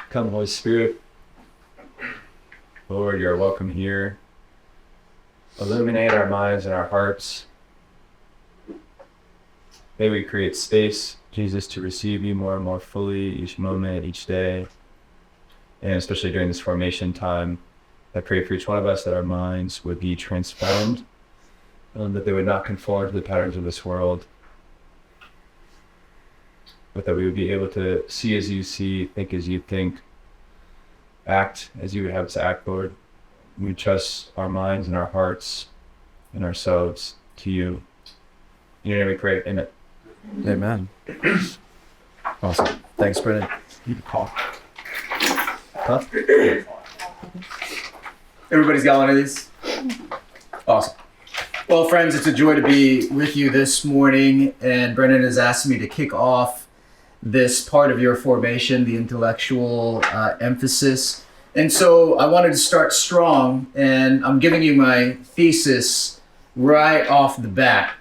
Come, Holy Spirit. Lord, you're welcome here. Illuminate our minds and our hearts. May we create space, Jesus, to receive you more and more fully each moment, each day, and especially during this formation time. I pray for each one of us that our minds would be transformed, that they would not conform to the patterns of this world, but that we would be able to see as you see, think as you think, act as you would have us act, Lord. We trust our minds and our hearts and ourselves to you. In your name we pray. Amen. Amen. Awesome. Thanks, Brennan. Huh? Everybody's got one of these? Awesome. Well, friends, it's a joy to be with you this morning, and Brennan has asked me to kick off this part of your formation, the intellectual emphasis. And so I wanted to start strong, and I'm giving you my thesis right off the bat.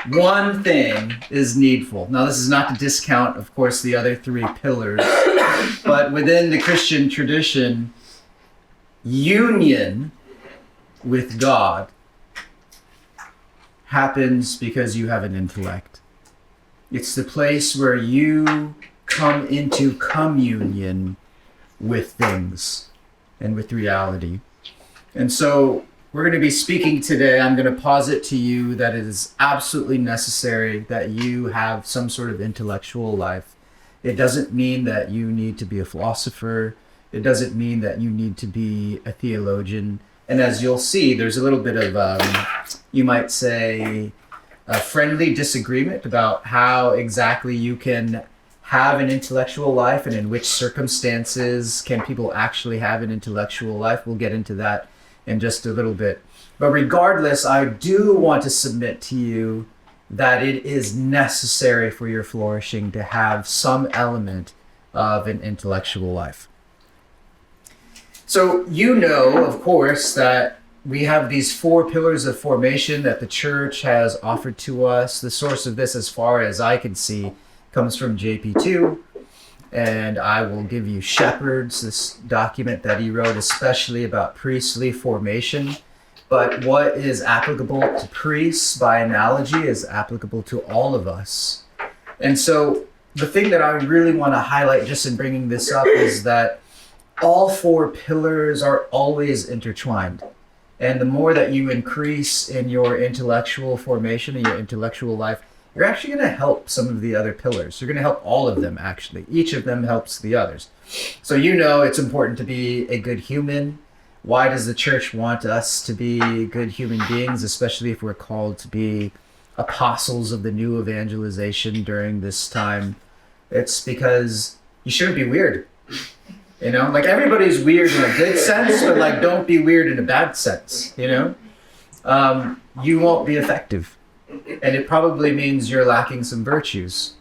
One thing is needful. Now, this is not to discount, of course, the other three pillars, but within the Christian tradition, union with God happens because you have an intellect. It's the place where you come into communion with things and with reality. And so we're going to be speaking today. I'm going to posit to you that it is absolutely necessary that you have some sort of intellectual life. It doesn't mean that you need to be a philosopher. It doesn't mean that you need to be a theologian. And as you'll see, there's a little bit of, you might say, a friendly disagreement about how exactly you can have an intellectual life and in which circumstances can people actually have an intellectual life. We'll get into that in just a little bit. But regardless, I do want to submit to you that it is necessary for your flourishing to have some element of an intellectual life. So you know, of course, that we have these four pillars of formation that the church has offered to us. The source of this, as far as I can see, comes from JP2. And I will give you Shepherd's, this document that he wrote especially about priestly formation. But what is applicable to priests by analogy is applicable to all of us. And so the thing that I really want to highlight just in bringing this up is that all four pillars are always intertwined. And the more that you increase in your intellectual formation and your intellectual life, you're actually going to help some of the other pillars. You're going to help all of them, actually. Each of them helps the others. So you know it's important to be a good human. Why does the church want us to be good human beings, especially if we're called to be apostles of the new evangelization during this time? It's because you shouldn't be weird. You know, like everybody's weird in a good sense, but like don't be weird in a bad sense, you know? You won't be effective. And it probably means you're lacking some virtues.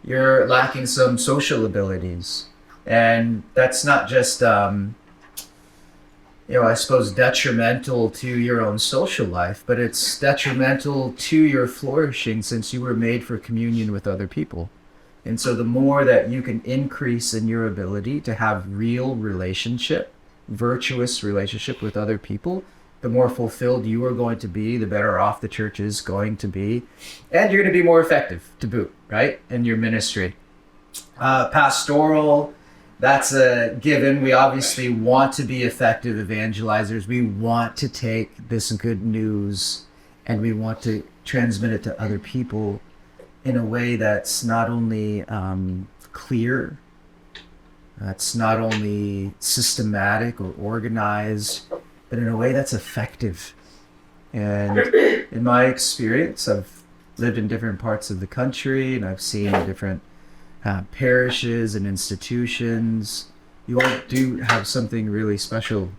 You're lacking some social abilities. And that's not just, I suppose detrimental to your own social life, but it's detrimental to your flourishing since you were made for communion with other people. And so the more that you can increase in your ability to have real relationship, virtuous relationship with other people, the more fulfilled you are going to be, the better off the church is going to be. And you're going to be more effective to boot, right? In your ministry. Pastoral, that's a given. We obviously want to be effective evangelizers. We want to take this good news and we want to transmit it to other people in a way that's not only clear, that's not only systematic or organized, but in a way that's effective. And in my experience, I've lived in different parts of the country and I've seen different parishes and institutions. You all do have something really special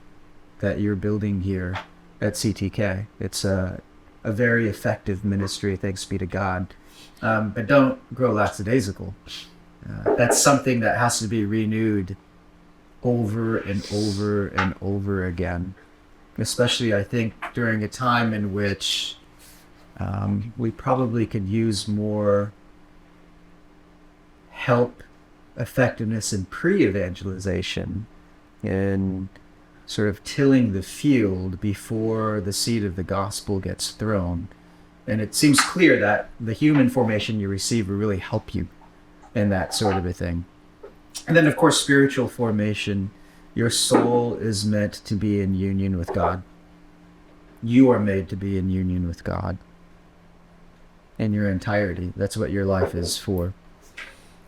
that you're building here at CTK. It's a very effective ministry, thanks be to God. But don't grow lackadaisical. That's something that has to be renewed over and over and over again. Especially, I think, during a time in which we probably could use more help effectiveness in pre-evangelization, in sort of tilling the field before the seed of the gospel gets thrown. And it seems clear that the human formation you receive will really help you in that sort of a thing. And then, of course, spiritual formation. Your soul is meant to be in union with God. You are made to be in union with God in your entirety. That's what your life is for.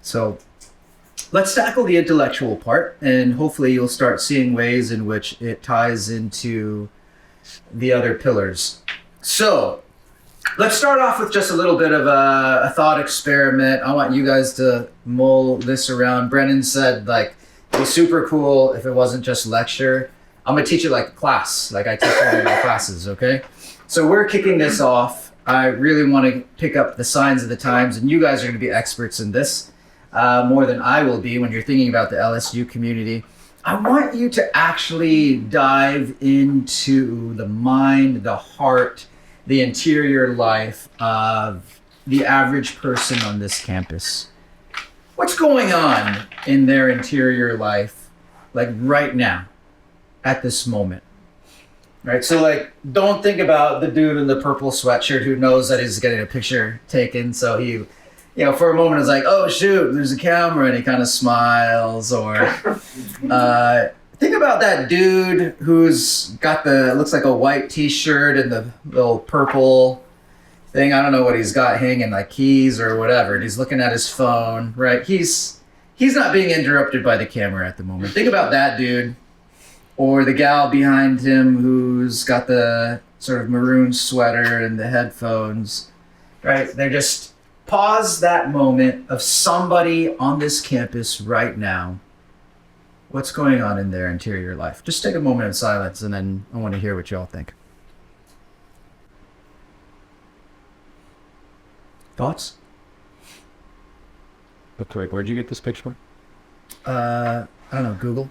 So let's tackle the intellectual part, and hopefully you'll start seeing ways in which it ties into the other pillars. So let's start off with just a little bit of a thought experiment. I want you guys to mull this around. Brennan said, like, it'd be super cool if it wasn't just lecture. I'm going to teach it like a class, like I teach all of my classes, okay? So we're kicking this off. I really want to pick up the signs of the times, and you guys are going to be experts in this more than I will be when you're thinking about the LSU community. I want you to actually dive into the mind, the heart, the interior life of the average person on this campus. What's going on in their interior life, like right now, at this moment? Right, so like, don't think about the dude in the purple sweatshirt who knows that he's getting a picture taken, so he, you know, for a moment is like, oh shoot, there's a camera, and he kind of smiles. Or think about that dude who's got looks like a white t-shirt and the little purple thing. I don't know what he's got hanging, like keys or whatever, and he's looking at his phone, right? He's not being interrupted by the camera at the moment. Think about that dude. Or the gal behind him who's got the sort of maroon sweater and the headphones, right? They're just pause that moment of somebody on this campus right now. What's going on in their interior life? Just take a moment of silence, and then I want to hear what y'all think. Thoughts? Okay, where'd you get this picture? I don't know, Google.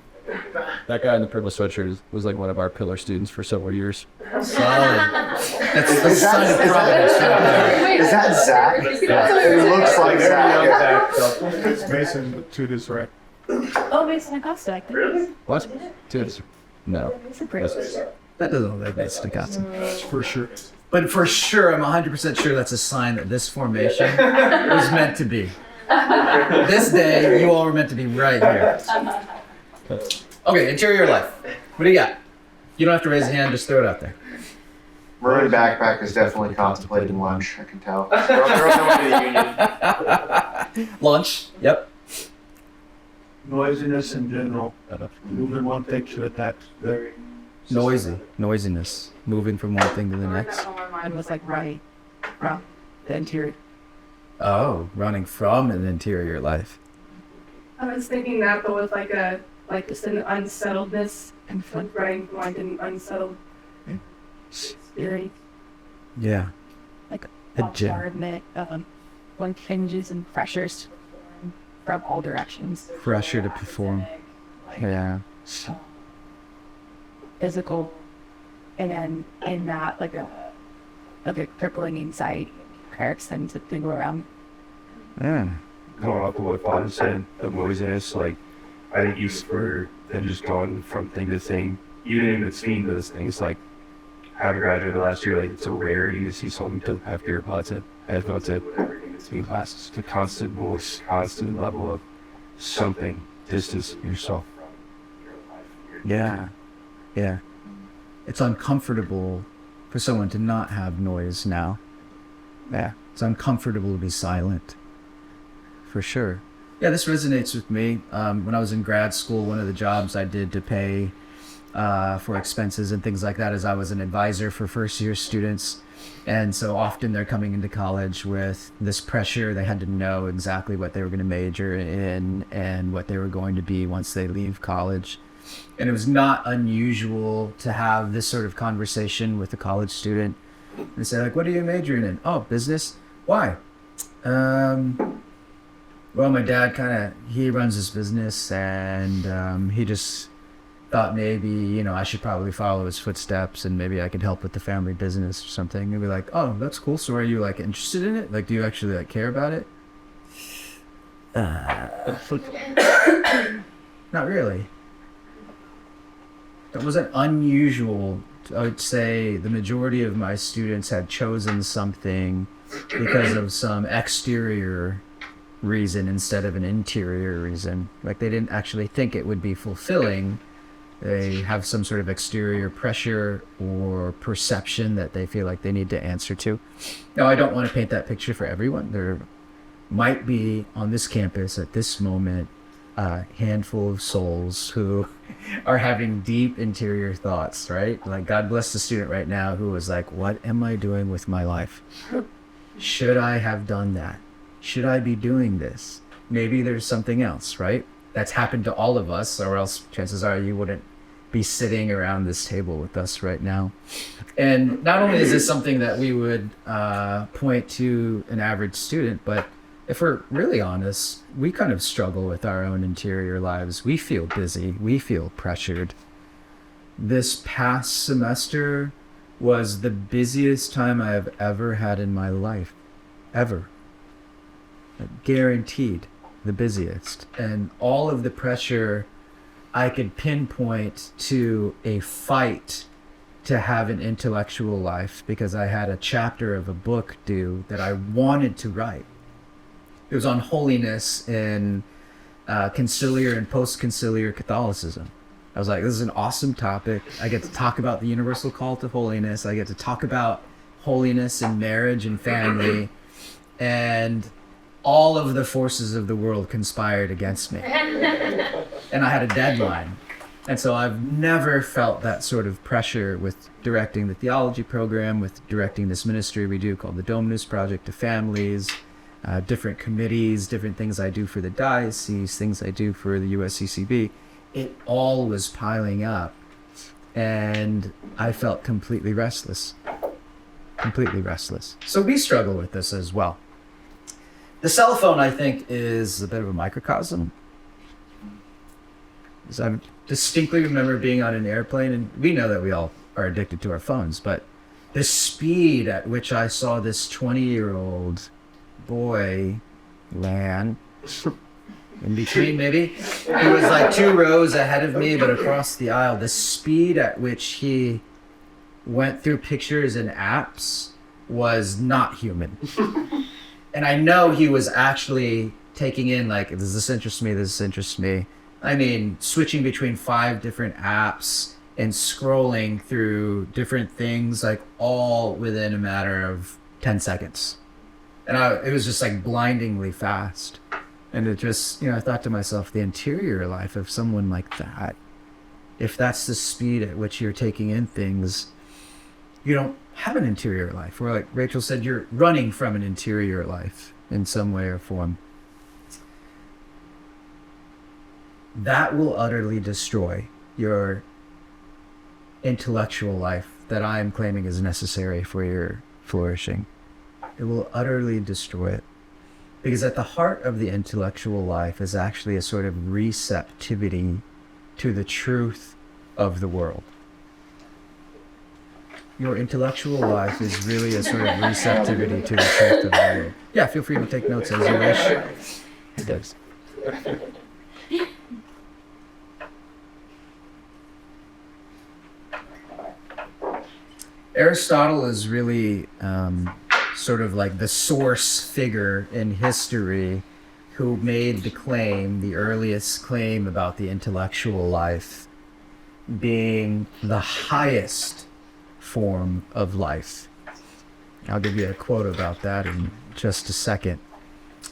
That guy in the purple sweatshirt was like one of our pillar students for several years. Solid. That's the sign of providence. Is that Zach? It looks like Zach. It's Mason to this right. Oh, Mason Acosta, I think. What? Dude, no. It's a great. That doesn't look like that's staccato. That's for sure. But for sure, I'm 100% sure that's a sign that this formation was meant to be. This day, you all were meant to be right here. Okay, interior life. What do you got? You don't have to raise a hand, just throw it out there. Maroon backpack is definitely contemplating lunch, I can tell. They're on their way to the union. Lunch, yep. Noisiness in general. Moving one thing to that very Noisiness. Moving from one thing to the next. On my mind was like right from the interior. Oh, running from an interior life. I was thinking that, but with like just an unsettledness and like running from like an unsettled spirit. Yeah. Like A gem. bombardment of like hinges and pressures from all directions. Pressure to perform. Yeah. Physical, and then in that like a crippling anxiety comparison to thing around. Yeah. going up with what Father said, the noisiness, like, I think he's for them just going from thing to thing, even in between those things, like, having graduated last year, like, it's so rare you see someone to have earpods in, headphones in, whatever, in between classes, the constant voice, constant level of something, distance yourself from your life. Yeah. Yeah. It's uncomfortable for someone to not have noise now. Yeah. It's uncomfortable to be silent. For sure. Yeah, this resonates with me. When I was in grad school, one of the jobs I did to pay for expenses and things like that is I was an advisor for first year students. And so often they're coming into college with this pressure. They had to know exactly what they were going to major in and what they were going to be once they leave college. And it was not unusual to have this sort of conversation with a college student and say, like, what are you majoring in? Oh, business. Why? Well, my dad he runs his business, and he just thought maybe, I should probably follow his footsteps and maybe I could help with the family business or something. And be like, oh, that's cool. So are you, like, interested in it? Like, do you actually, like, care about it? Not really. It wasn't unusual. I would say the majority of my students had chosen something because of some exterior reason instead of an interior reason. Like they didn't actually think it would be fulfilling. They have some sort of exterior pressure or perception that they feel like they need to answer to. Now, I don't want to paint that picture for everyone. There might be on this campus at this moment a handful of souls who are having deep interior thoughts, right? Like, God bless the student right now who was like, what am I doing with my life? Should I have done that? Should I be doing this? Maybe there's something else, right? That's happened to all of us, or else chances are you wouldn't be sitting around this table with us right now. And not only is this something that we would point to an average student, but if we're really honest, we kind of struggle with our own interior lives. We feel busy. We feel pressured. This past semester was the busiest time I have ever had in my life. Ever. Guaranteed the busiest. And all of the pressure I could pinpoint to a fight to have an intellectual life because I had a chapter of a book due that I wanted to write. It was on holiness in conciliar and post-conciliar Catholicism. I was like, this is an awesome topic. I get to talk about the universal call to holiness. I get to talk about holiness in marriage and family. And all of the forces of the world conspired against me. And I had a deadline. And so I've never felt that sort of pressure with directing the theology program, with directing this ministry we do called the Dominus Project to families, different committees, different things I do for the diocese, things I do for the USCCB. It all was piling up. And I felt completely restless. Completely restless. So we struggle with this as well. The cell phone, I think, is a bit of a microcosm. Because I distinctly remember being on an airplane, and we know that we all are addicted to our phones, but the speed at which I saw this 20-year-old boy land in between, maybe, he was like 2 rows ahead of me, but across the aisle, the speed at which he went through pictures and apps was not human. And I know he was actually taking in, like, does this interest me? Does this interest me? I mean, switching between 5 different apps and scrolling through different things, like, all within a matter of 10 seconds. And it was just, like, blindingly fast. And it just, I thought to myself, the interior life of someone like that, if that's the speed at which you're taking in things, you don't have an interior life. Or like Rachel said, you're running from an interior life in some way or form. That will utterly destroy your intellectual life that I am claiming is necessary for your flourishing. It will utterly destroy it. Because at the heart of the intellectual life is actually a sort of receptivity to the truth of the world. Your intellectual life is really a sort of receptivity to the truth of the world. Yeah, feel free to take notes as you wish. It does. Aristotle is really sort of like the source figure in history who made the claim, the earliest claim about the intellectual life being the highest form of life. I'll give you a quote about that in just a second.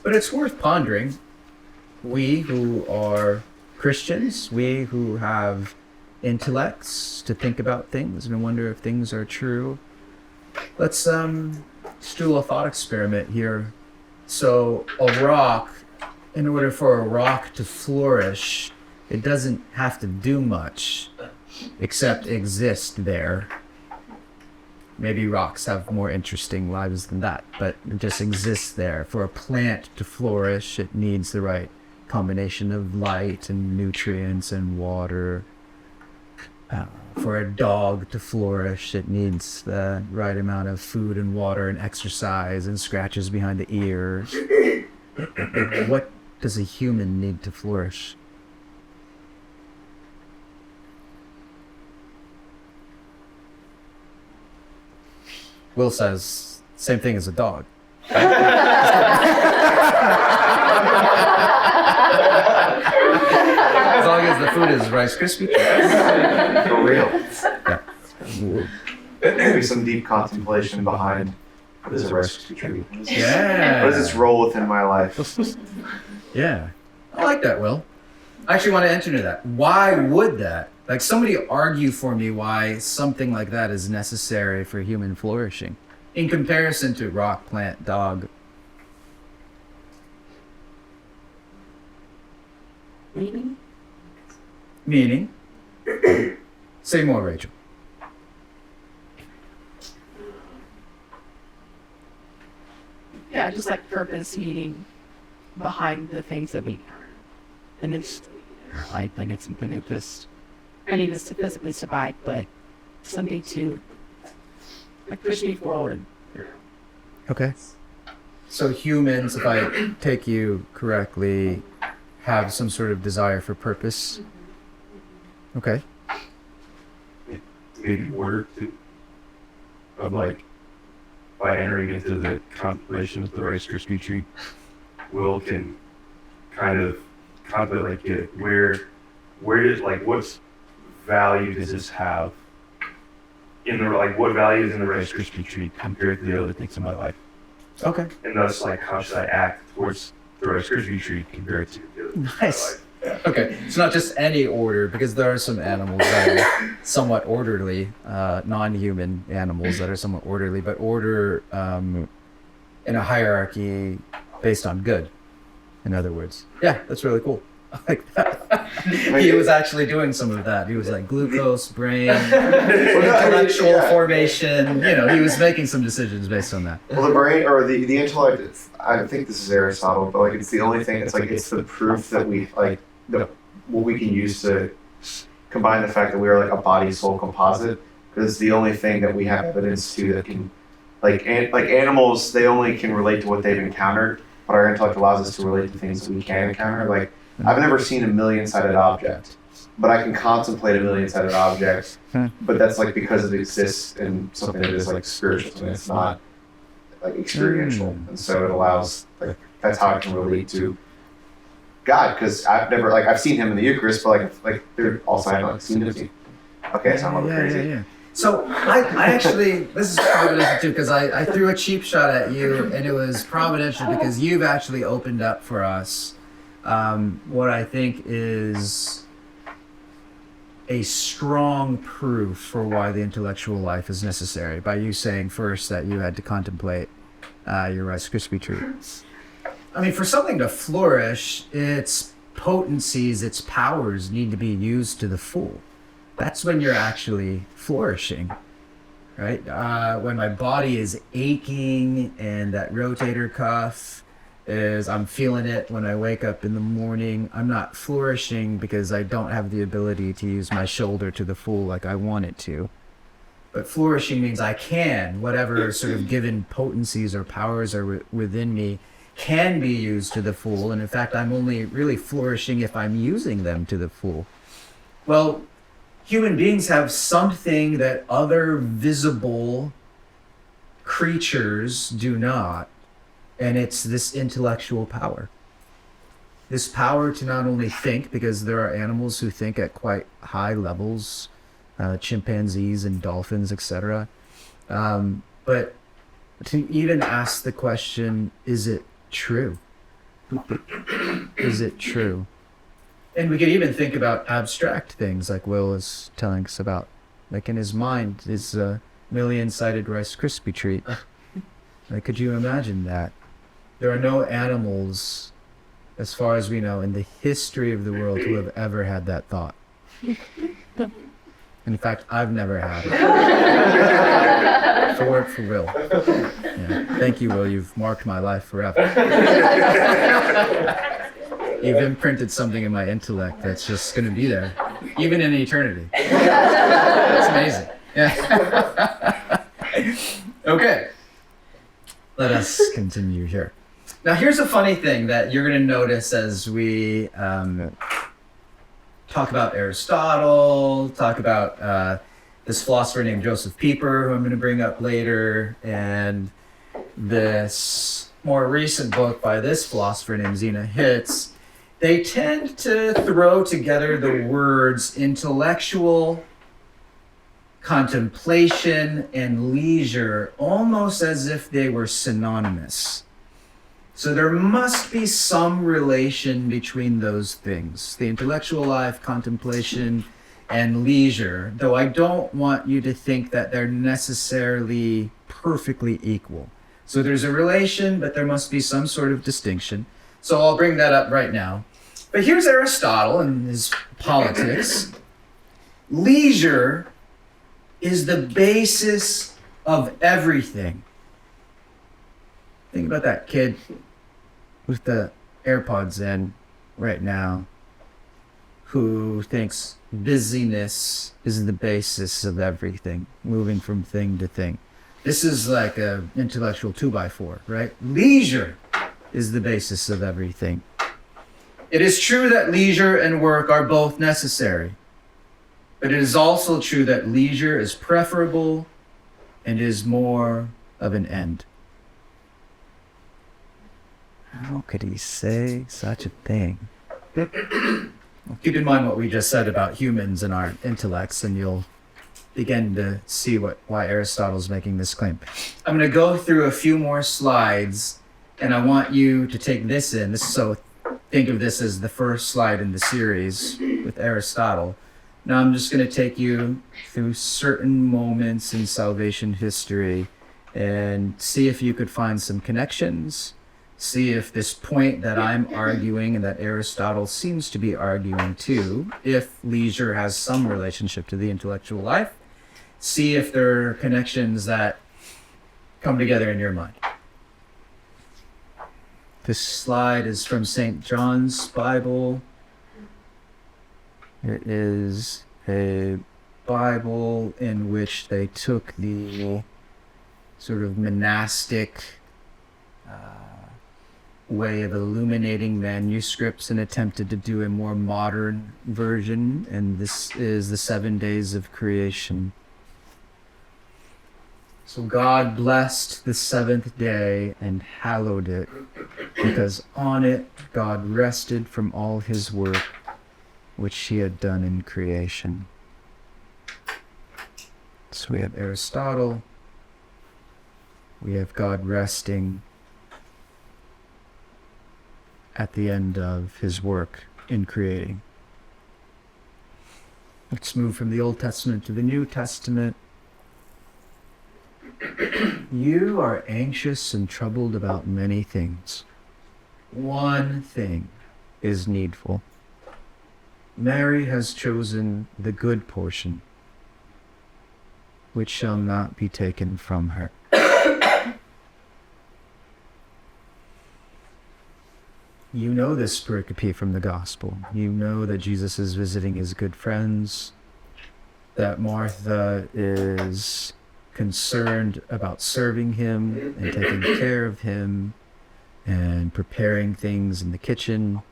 But it's worth pondering. We who are Christians, we who have intellects to think about things and wonder if things are true. Let's do a thought experiment here. So a rock, in order for a rock to flourish, it doesn't have to do much except exist there. Maybe rocks have more interesting lives than that, but it just exists there. For a plant to flourish, it needs the right combination of light and nutrients and water. For a dog to flourish, it needs the right amount of food and water and exercise and scratches behind the ears. What does a human need to flourish? Will says, same thing as a dog. As long as the food is Rice Krispie treats. For real. Yeah. Maybe some deep contemplation behind what is a Rice Krispie treat? Yeah. What does its role within my life? Yeah. I like that, Will. I actually want to enter into that. Why would that? Like, somebody argue for me why something like that is necessary for human flourishing in comparison to rock, plant, dog. Meaning? Say more, Rachel. Yeah, just like purpose, meaning behind the things that we learn. And it's like it's something that just, I need this to physically survive, but something to like push me forward. Okay. So humans, if I take you correctly, have some sort of desire for purpose. Okay. Maybe order to, of like, by entering into the contemplation of the Rice Krispie treat, Will can kind of contemplate like where does like what's value does this have in the like what value is in the Rice Krispie treat compared to the other things in my life, Okay. and thus like how should I act towards the Rice Krispie treat compared to the other things in my Nice. life. Okay. It's not just any order, because there are some animals that are somewhat orderly, non-human animals that are somewhat orderly, but order in a hierarchy based on good, in other words. Yeah, that's really cool. I like that. He was actually doing some of that. He was like glucose, brain, intellectual formation. You know, he was making some decisions based on that. Well, the brain or the intellect, I think this is Aristotle, but like it's the only thing. It's like it's the proof that we like what we can use to combine the fact that we are like a body soul composite, because it's the only thing that we have evidence to that can like animals, they only can relate to what they've encountered, but our intellect allows us to relate to things that we can encounter. Like I've never seen a million-sided object, but I can contemplate a million-sided object, but that's like because it exists in something that is like spiritual and it's not like experiential, and so it allows like that's how I can relate to God, because I've seen him in the Eucharist, but like they're also I haven't seen him. Okay, so I'm a little crazy. So I actually, this is providential too, because I threw a cheap shot at you, and it was providential because you've actually opened up for us what I think is a strong proof for why the intellectual life is necessary, by you saying first that you had to contemplate your Rice Krispie treats. I mean, for something to flourish, its potencies, its powers need to be used to the full. That's when you're actually flourishing, right? When my body is aching and that rotator cuff I'm feeling it when I wake up in the morning, I'm not flourishing because I don't have the ability to use my shoulder to the full like I want it to. But flourishing means I can, whatever sort of given potencies or powers are within me can be used to the full. And in fact, I'm only really flourishing if I'm using them to the full. Well, human beings have something that other visible creatures do not, and it's this intellectual power. This power to not only think, because there are animals who think at quite high levels, chimpanzees and dolphins, etc., but to even ask the question, is it true? Is it true? And we could even think about abstract things like Will is telling us about. Like in his mind is a million-sided Rice Krispie treat. Like, could you imagine that? There are no animals, as far as we know, in the history of the world who have ever had that thought. In fact, I've never had it. For Will. Yeah. Thank you, Will. You've marked my life forever. You've imprinted something in my intellect that's just going to be there, even in eternity. It's amazing. Yeah. Okay. Let us continue here. Now, here's a funny thing that you're going to notice as we talk about Aristotle, talk about this philosopher named Joseph Pieper, who I'm going to bring up later, and this more recent book by this philosopher named Zena Hitz. They tend to throw together the words intellectual, contemplation, and leisure almost as if they were synonymous. So there must be some relation between those things, the intellectual life, contemplation, and leisure, though I don't want you to think that they're necessarily perfectly equal. So there's a relation, but there must be some sort of distinction. So I'll bring that up right now. But here's Aristotle and his Politics. Leisure is the basis of everything. Think about that kid with the AirPods in right now who thinks busyness is the basis of everything, moving from thing to thing. This is like an intellectual 2x4, right? Leisure is the basis of everything. It is true that leisure and work are both necessary, but it is also true that leisure is preferable and is more of an end. How could he say such a thing? Keep in mind what we just said about humans and our intellects, and you'll begin to see why Aristotle's making this claim. I'm going to go through a few more slides, and I want you to take this in. So think of this as the first slide in the series with Aristotle. Now I'm just going to take you through certain moments in salvation history and see if you could find some connections. See if this point that I'm arguing and that Aristotle seems to be arguing too, if leisure has some relationship to the intellectual life. See if there are connections that come together in your mind. This slide is from St. John's Bible. It is a Bible in which they took the sort of monastic way of illuminating manuscripts and attempted to do a more modern version, and this is the 7 days of creation. So God blessed the seventh day and hallowed it, because on it God rested from all his work which he had done in creation. So we have Aristotle, we have God resting at the end of his work in creating. Let's move from the Old Testament to the New Testament. You are anxious and troubled about many things. One thing is needful. Mary has chosen the good portion, which shall not be taken from her. You know this pericope from the gospel. You know that Jesus is visiting his good friends, that Martha is concerned about serving him and taking care of him and preparing things in the kitchen,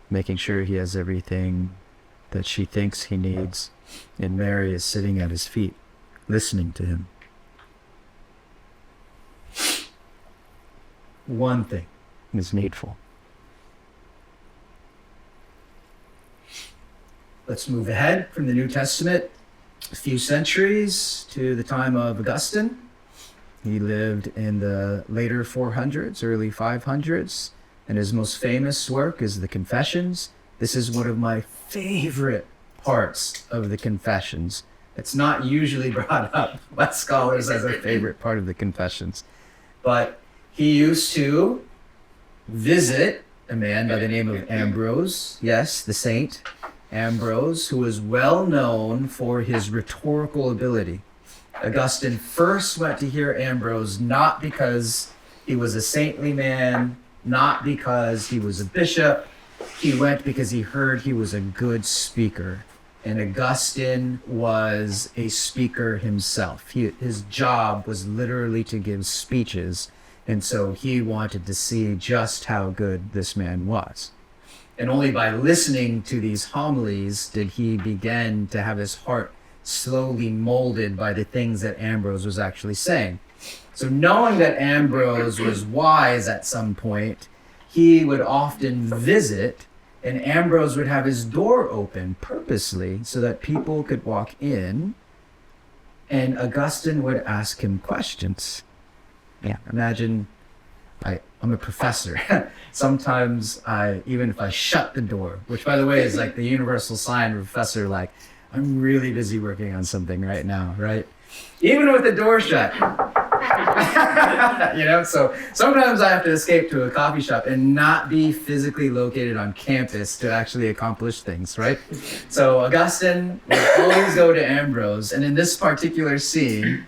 making sure he has everything that she thinks he needs. And Mary is sitting at his feet, listening to him. One thing is needful. Let's move ahead from the New Testament a few centuries to the time of Augustine. He lived in the later 400s, early 500s, and his most famous work is the Confessions. This is one of my favorite parts of the Confessions. It's not usually brought up by scholars as a favorite part of the Confessions. But he used to visit a man by the name of Ambrose, yes, the saint, Ambrose, who was well known for his rhetorical ability. Augustine first went to hear Ambrose not because he was a saintly man, not because he was a bishop. He went because he heard he was a good speaker. And Augustine was a speaker himself. His job was literally to give speeches. And so he wanted to see just how good this man was. And only by listening to these homilies did he begin to have his heart slowly molded by the things that Ambrose was actually saying. So knowing that Ambrose was wise at some point, he would often visit, and Ambrose would have his door open purposely so that people could walk in, and Augustine would ask him questions. Yeah, imagine I'm a professor. Sometimes even if I shut the door, which by the way is like the universal sign of a professor, like, I'm really busy working on something right now, right? Even with the door shut. So sometimes I have to escape to a coffee shop and not be physically located on campus to actually accomplish things, right? So Augustine would always go to Ambrose, and in this particular scene,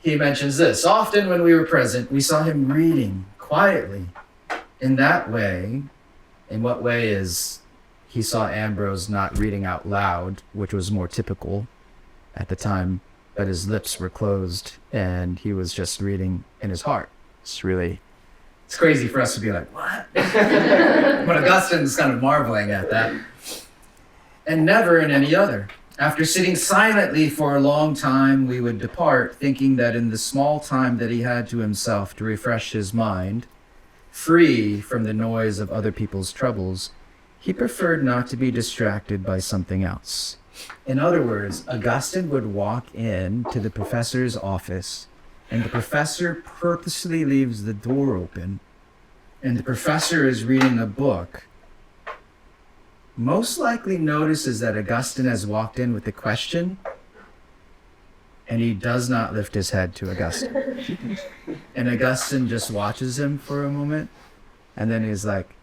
he mentions this. Often when we were present, we saw him reading quietly. In that way, in what way is he saw Ambrose not reading out loud, which was more typical at the time, but his lips were closed and he was just reading in his heart. It's crazy for us to be like, what? But Augustine's kind of marveling at that. And never in any other. After sitting silently for a long time, we would depart, thinking that in the small time that he had to himself to refresh his mind, free from the noise of other people's troubles, he preferred not to be distracted by something else. In other words, Augustine would walk in to the professor's office, and the professor purposely leaves the door open, and the professor is reading a book. Most likely notices that Augustine has walked in with a question, and he does not lift his head to Augustine. And Augustine just watches him for a moment, and then he's like,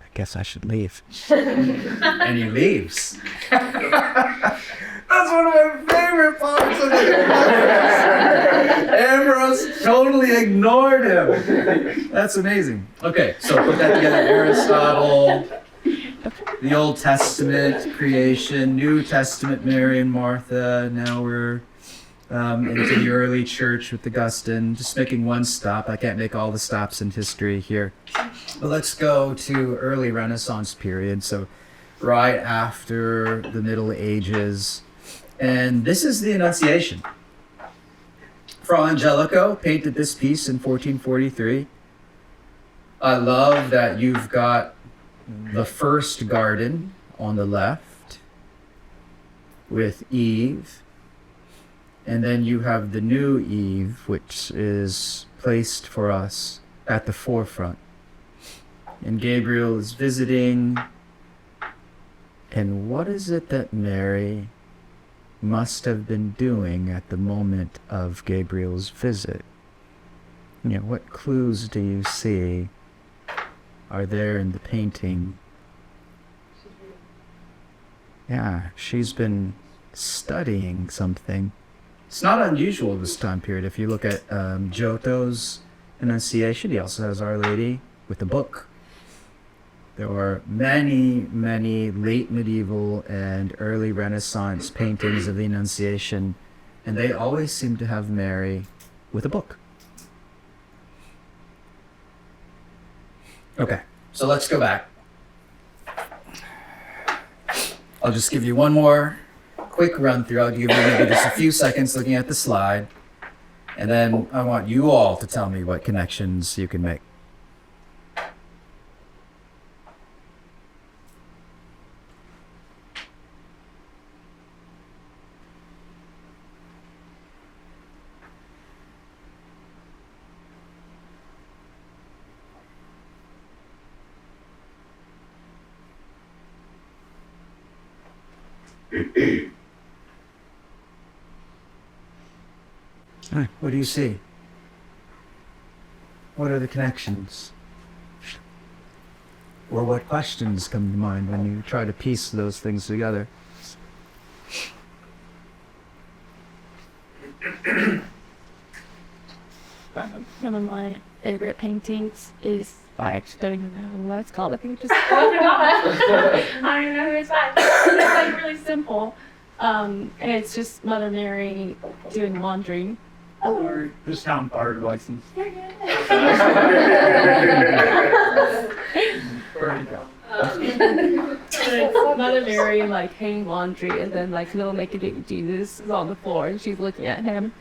I guess I should leave. And he leaves. That's one of my favorite parts of it. Ambrose totally ignored him. That's amazing. Okay, so put that together. Aristotle, the Old Testament creation, New Testament Mary and Martha. Now we're into the early church with Augustine. Just making one stop. I can't make all the stops in history here. But let's go to early Renaissance period. So right after the Middle Ages. And this is the Annunciation. Fra Angelico painted this piece in 1443. I love that you've got the first garden on the left with Eve, and then you have the new Eve, which is placed for us at the forefront. And Gabriel is visiting, and what is it that Mary must have been doing at the moment of Gabriel's visit? What clues do you see are there in the painting? Yeah, she's been studying something. It's not unusual this time period. If you look at Giotto's Annunciation, he also has Our Lady with a book. There are many, many late medieval and early Renaissance paintings of the Annunciation, and they always seem to have Mary with a book. Okay, so let's go back. I'll just give you one more quick run through. I'll give you maybe just a few seconds looking at the slide, and then I want you all to tell me what connections you can make. All right, what do you see? What are the connections? Or what questions come to mind when you try to piece those things together? One of my favorite paintings is I don't even know what it's called. I think just I don't even know who it's by. It's like really simple. And it's just Mother Mary doing laundry. Or the soundbar license. Mother Mary like hanging laundry, and then like little naked baby Jesus is on the floor, and she's looking at him.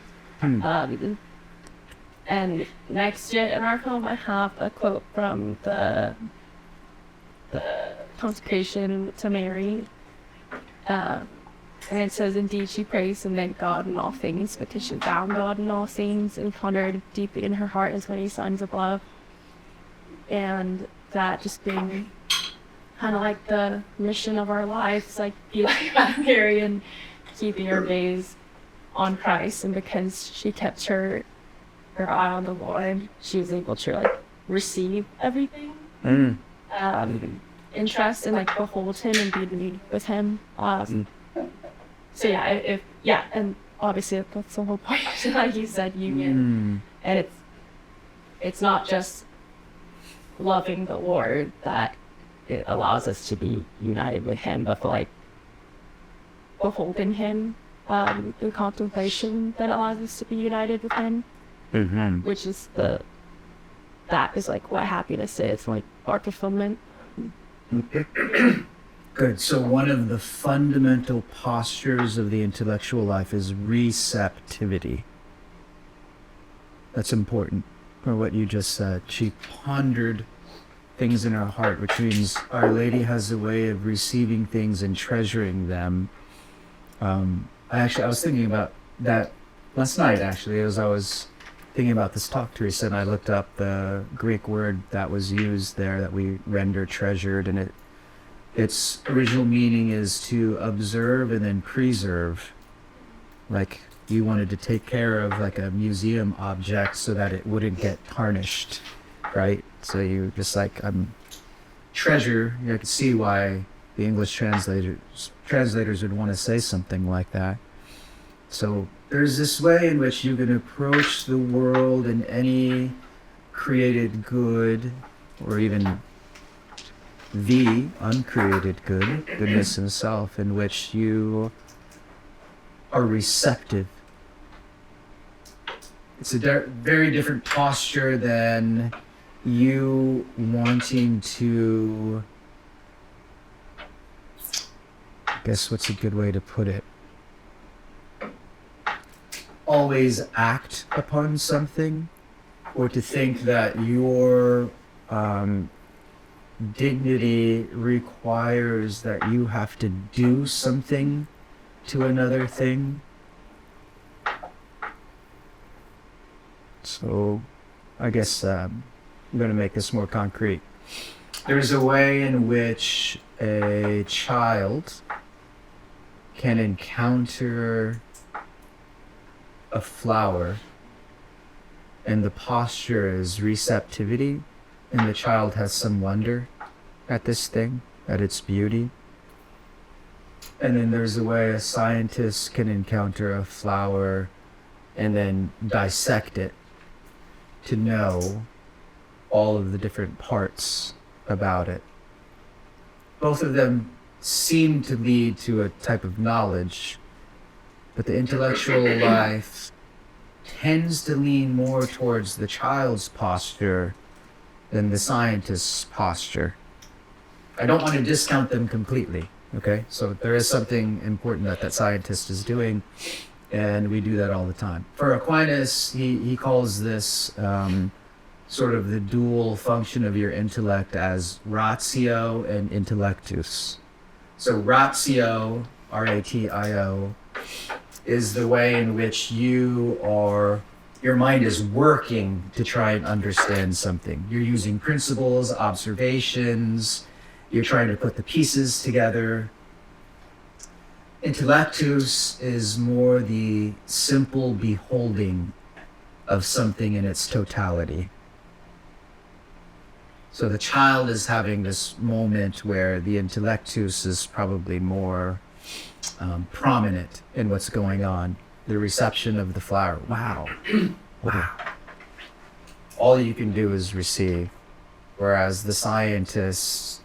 And next year in our home, I have a quote from the consecration to Mary. And it says, "Indeed, she praised and thanked God in all things, petitioned down God in all things, and pondered deeply in her heart as many signs of love." And that just being kind of like the mission of our lives, like be like Mary and keeping our gaze on Christ. And because she kept her eye on the Lord, she was able to like receive everything. Interest and like behold him and be with him. So yeah, and obviously that's the whole point. Like you said, union, and it's not just loving the Lord that it allows us to be united with him, but for like beholding him, through contemplation that allows us to be united with him, which is that is like what happiness is, like our fulfillment. Good. So one of the fundamental postures of the intellectual life is receptivity. That's important for what you just said. She pondered things in her heart, which means Our Lady has a way of receiving things and treasuring them. I was thinking about that last night, actually, as I was thinking about this talk, Teresa, and I looked up the Greek word that was used there that we render treasured, and its original meaning is to observe and then preserve. Like you wanted to take care of like a museum object so that it wouldn't get tarnished, right? So you just like treasure. I could see why the English translators would want to say something like that. So there's this way in which you can approach the world and any created good, or even the uncreated good, goodness himself, in which you are receptive. It's a very different posture than you wanting to, I guess what's a good way to put it? Always act upon something, or to think that your dignity requires that you have to do something to another thing. So I guess I'm going to make this more concrete. There's a way in which a child can encounter a flower, and the posture is receptivity, and the child has some wonder at this thing, at its beauty. And then there's a way a scientist can encounter a flower and then dissect it to know all of the different parts about it. Both of them seem to lead to a type of knowledge, but the intellectual life tends to lean more towards the child's posture than the scientist's posture. I don't want to discount them completely, okay? So there is something important that scientist is doing, and we do that all the time. For Aquinas, he calls this sort of the dual function of your intellect as ratio and intellectus. So ratio, R-A-T-I-O, is the way in which your mind is working to try and understand something. You're using principles, observations, you're trying to put the pieces together. Intellectus is more the simple beholding of something in its totality. So the child is having this moment where the intellectus is probably more prominent in what's going on. The reception of the flower. Wow. Wow. All you can do is receive. Whereas the scientist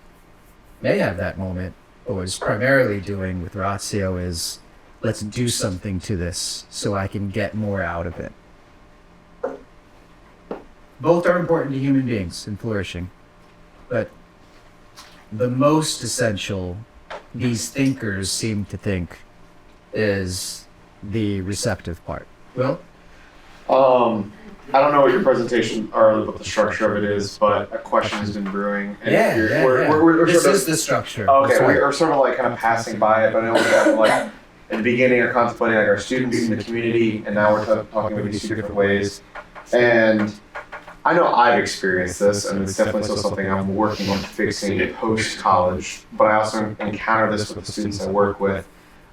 may have that moment, but what it's primarily doing with ratio is, let's do something to this so I can get more out of it. Both are important to human beings in flourishing, but the most essential these thinkers seem to think is the receptive part. Will? I don't know what your presentation or what the structure of it is, but a question has been brewing. And we're This sort is of, the structure. okay, That's right. we're sort of like kind of passing by it, but I know we're like in the beginning are contemplating like our students in the community, and now we're talking about these two different ways. And I know I've experienced this, and it's definitely still something I'm working on fixing post-college, but I also encounter this with the students I work with,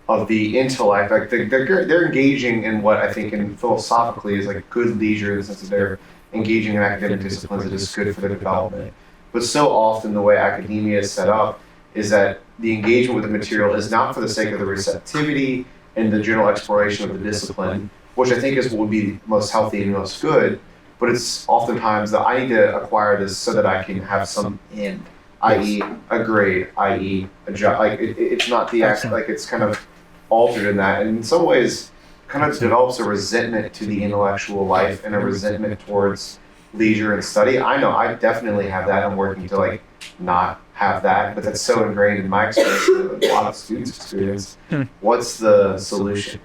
of the intellect. Like they're engaging in what I think in philosophically is like good leisure, in the sense that they're engaging in academic disciplines that is good for their development. But so often the way academia is set up is that the engagement with the material is not for the sake of the receptivity and the general exploration of the discipline, which I think is what would be most healthy and most good, but it's oftentimes that I need to acquire this so that I can have some end, i.e. a grade, i.e. a job. Like it's not the act, like it's kind of altered in that, and in some ways kind of develops a resentment to the intellectual life and a resentment towards leisure and study. I know I definitely have that. I'm working to like not have that, but that's so ingrained in my experience that a lot of students experience. What's the solution?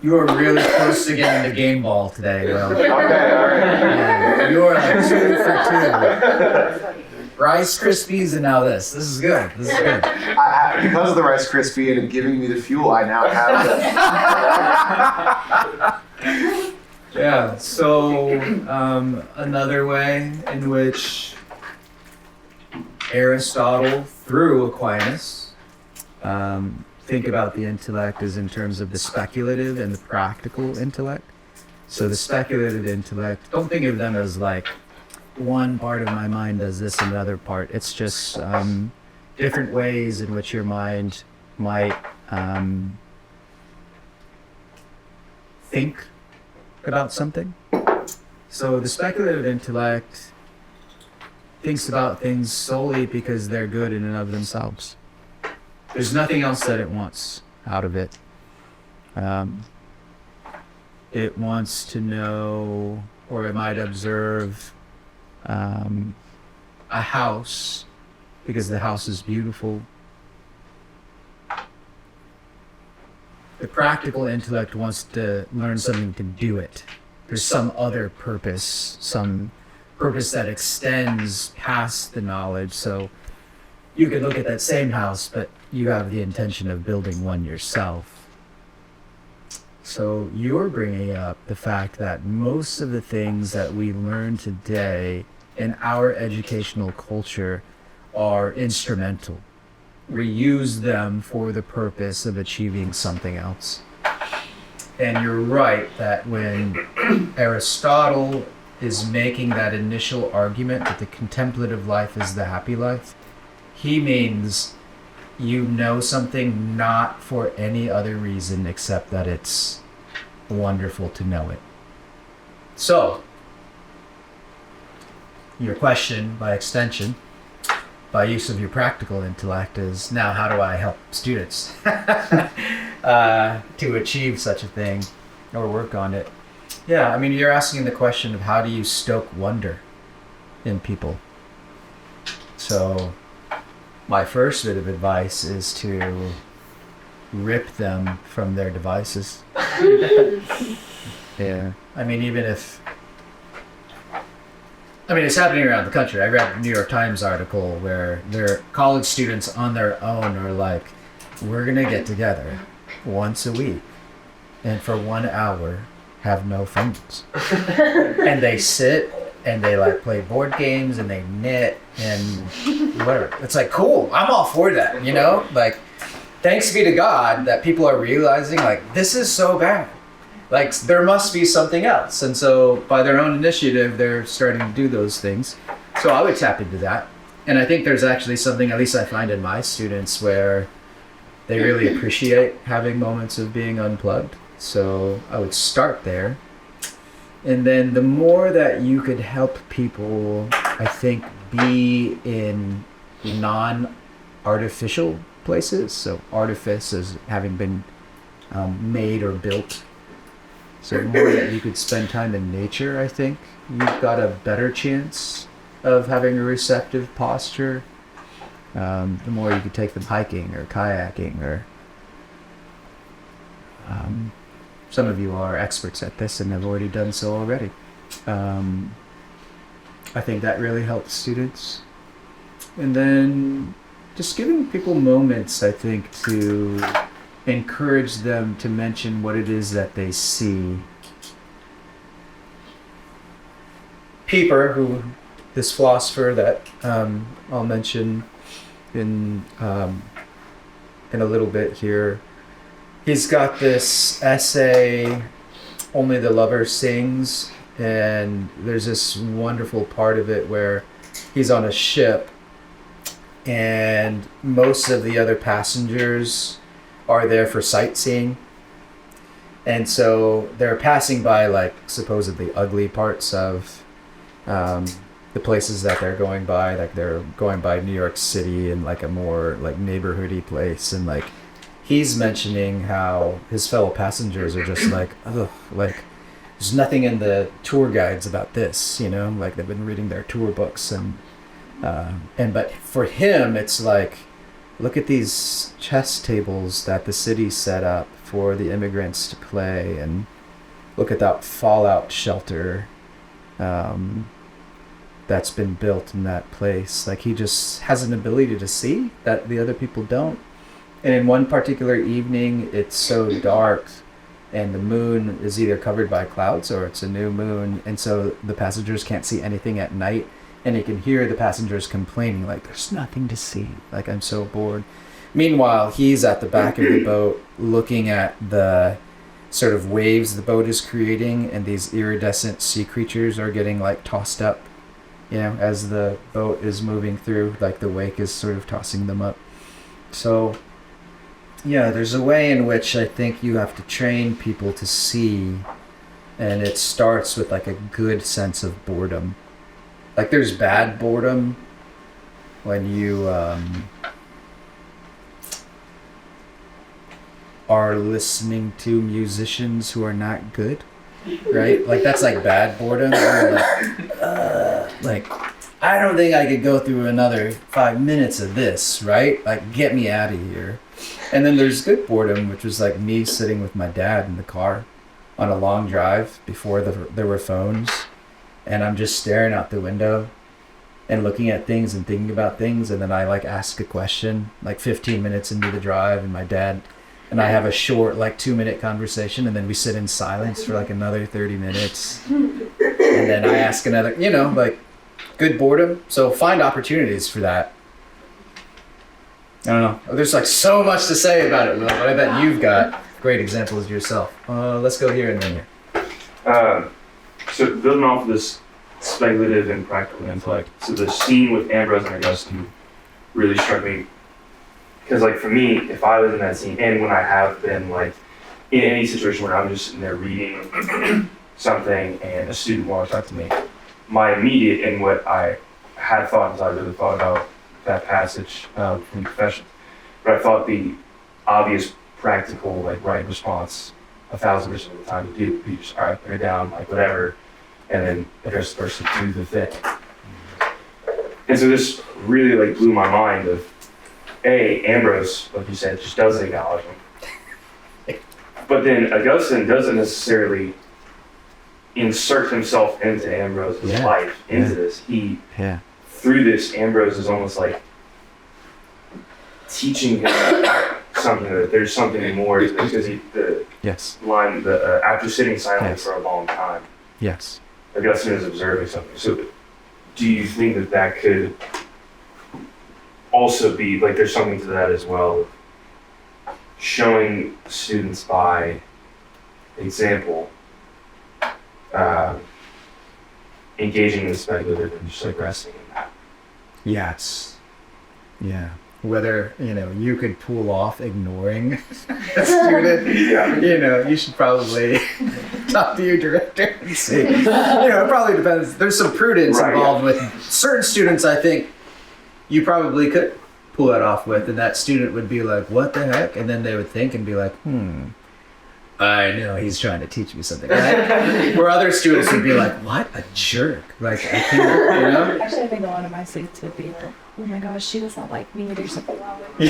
You are really close to getting the game ball today, Will. Okay, all right. Yeah, you are like 2 for 2. Rice Krispies and now this. This is good. This is good. Because of the Rice Krispie and giving me the fuel, I now have it. Yeah, so another way in which Aristotle, through Aquinas, think about the intellect is in terms of the speculative and the practical intellect. So the speculative intellect, don't think of them as like one part of my mind does this and the other part. It's just different ways in which your mind might think about something. So the speculative intellect thinks about things solely because they're good in and of themselves. There's nothing else that it wants out of it. It wants to know, or it might observe a house because the house is beautiful. The practical intellect wants to learn something to do it. There's some other purpose, some purpose that extends past the knowledge. So you could look at that same house, but you have the intention of building one yourself. So you're bringing up the fact that most of the things that we learn today in our educational culture are instrumental. We use them for the purpose of achieving something else. And you're right that when Aristotle is making that initial argument that the contemplative life is the happy life, he means you know something not for any other reason except that it's wonderful to know it. So, your question, by extension, by use of your practical intellect, is now how do I help students to achieve such a thing or work on it? Yeah, I mean, you're asking the question of how do you stoke wonder in people. So, my first bit of advice is to rip them from their devices. Yeah. I mean, it's happening around the country. I read a New York Times article where their college students on their own are like, we're going to get together once a week and for 1 hour have no phones. And they sit and they like play board games and they knit and whatever. It's like, cool. I'm all for that, you know? Like, thanks be to God that people are realizing like, this is so bad. Like, there must be something else. And so by their own initiative, they're starting to do those things. So I would tap into that. And I think there's actually something, at least I find in my students, where they really appreciate having moments of being unplugged. So I would start there. And then the more that you could help people, I think, be in non-artificial places. So artifice is having been made or built. So the more that you could spend time in nature, I think you've got a better chance of having a receptive posture. The more you could take them hiking or kayaking, or some of you are experts at this and have already done so already. I think that really helps students. And then just giving people moments, I think, to encourage them to mention what it is that they see. Pieper, this philosopher that I'll mention in a little bit here, he's got this essay, Only the Lover Sings, and there's this wonderful part of it where he's on a ship and most of the other passengers are there for sightseeing, and so they're passing by like supposedly ugly parts of the places that they're going by. Like they're going by New York City and like a more like neighborhoody place, and like he's mentioning how his fellow passengers are just like, ugh, like there's nothing in the tour guides about this, you know, like they've been reading their tour books, and but for him it's like, look at these chess tables that the city set up for the immigrants to play, and look at that fallout shelter that's been built in that place. Like he just has an ability to see that the other people don't. And in one particular evening, it's so dark and the moon is either covered by clouds or it's a new moon, and so the passengers can't see anything at night, and you can hear the passengers complaining like, there's nothing to see, like I'm so bored. Meanwhile, he's at the back of the boat looking at the sort of waves the boat is creating, and these iridescent sea creatures are getting like tossed up, you know, as the boat is moving through, like the wake is sort of tossing them up. So yeah, there's a way in which I think you have to train people to see, and it starts with like a good sense of boredom. Like there's bad boredom when you are listening to musicians who are not good, right? Like that's like bad boredom. Like I don't think I could go through another 5 minutes of this, right? Like get me out of here. And then there's good boredom, which was like me sitting with my dad in the car on a long drive before there were phones, and I'm just staring out the window and looking at things and thinking about things, and then I like ask a question like 15 minutes into the drive, and my dad and I have a short like 2-minute conversation, and then we sit in silence for like another 30 minutes, and then I ask another, you know, like good boredom. So find opportunities for that. I don't know. There's like so much to say about it, Will, but I bet you've got great examples yourself. Let's go here and then here. So building off of this speculative and practical intellect, so the scene with Ambrose and Augustine really struck me. Because like for me, if I was in that scene, and when I have been like in any situation where I'm just sitting there reading something and a student walks up to me, my immediate, and what I had thought as I really thought about that passage from Confessions, but I thought the obvious practical like right response 1,000% of the time to do, you just, all right, they're down, like whatever, and then address the person, do the thing. And so this really like blew my mind of, Ambrose, like you said, just doesn't acknowledge him. But then Augustine doesn't necessarily insert himself into Ambrose's life, into this. He, through this, Ambrose is almost like teaching him something, that there's something more to this, because line, after sitting silent for a long time, Augustine is observing something. So do you think that could also be, like there's something to that as well, showing students by example, engaging in speculative and just like resting in that? Yes. Yeah. Whether, you know, you could pull off ignoring a student, you know, you should probably talk to your director and see. You know, it probably depends. There's some prudence involved with certain students. I think you probably could pull that off with, and that student would be like, what the heck? And then they would think and be like, I know he's trying to teach me something. Right? Where other students would be like, what a jerk. Like, I can't, you know? Actually, I think a lot of my students would be like, oh my gosh, she does not like me. There's something wrong with me.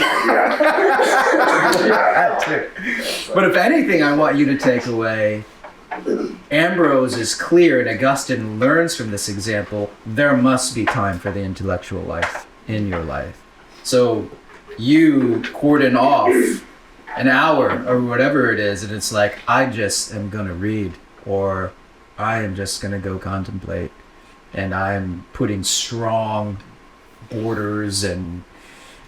That too. But if anything, I want you to take away, Ambrose is clear and Augustine learns from this example, there must be time for the intellectual life in your life. So you cordon off an hour or whatever it is, and it's like, I just am going to read, or I am just going to go contemplate, and I'm putting strong borders and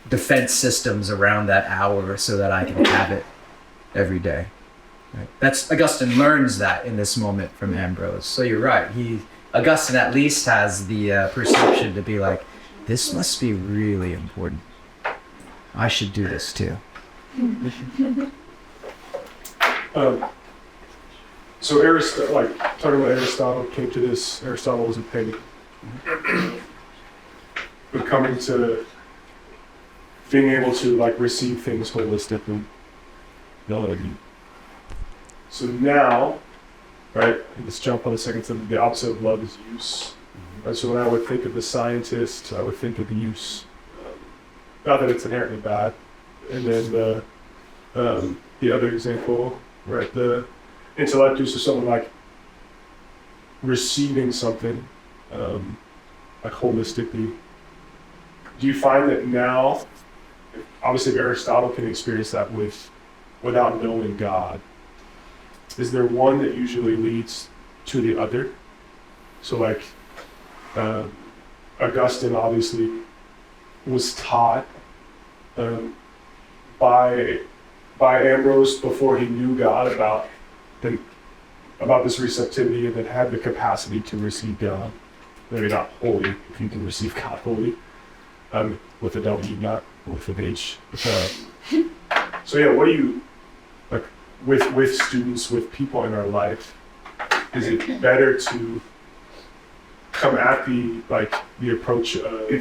defense systems around that hour so that I can have it every day. Right? That's Augustine learns that in this moment from Ambrose. So you're right. Augustine at least has the perception to be like, this must be really important. I should do this too. So Aristotle, like talking about Aristotle, came to this. Aristotle was a pagan, but coming to being able to like receive things holistically. So now, right? Let's jump on a second to the opposite of love is use. Right, so when I would think of the scientist, I would think of the use. Not that it's inherently bad. And then the other example, right? The intellectus is something like receiving something, like holistically. Do you find that now, obviously Aristotle can experience that without knowing God, is there one that usually leads to the other? So like Augustine obviously was taught by Ambrose before he knew God about this receptivity, and then had the capacity to receive God. Maybe not wholly, if you can receive God wholly, with a W, not with an H. So yeah, what do you like with students, with people in our life? Is it better to come at the approach of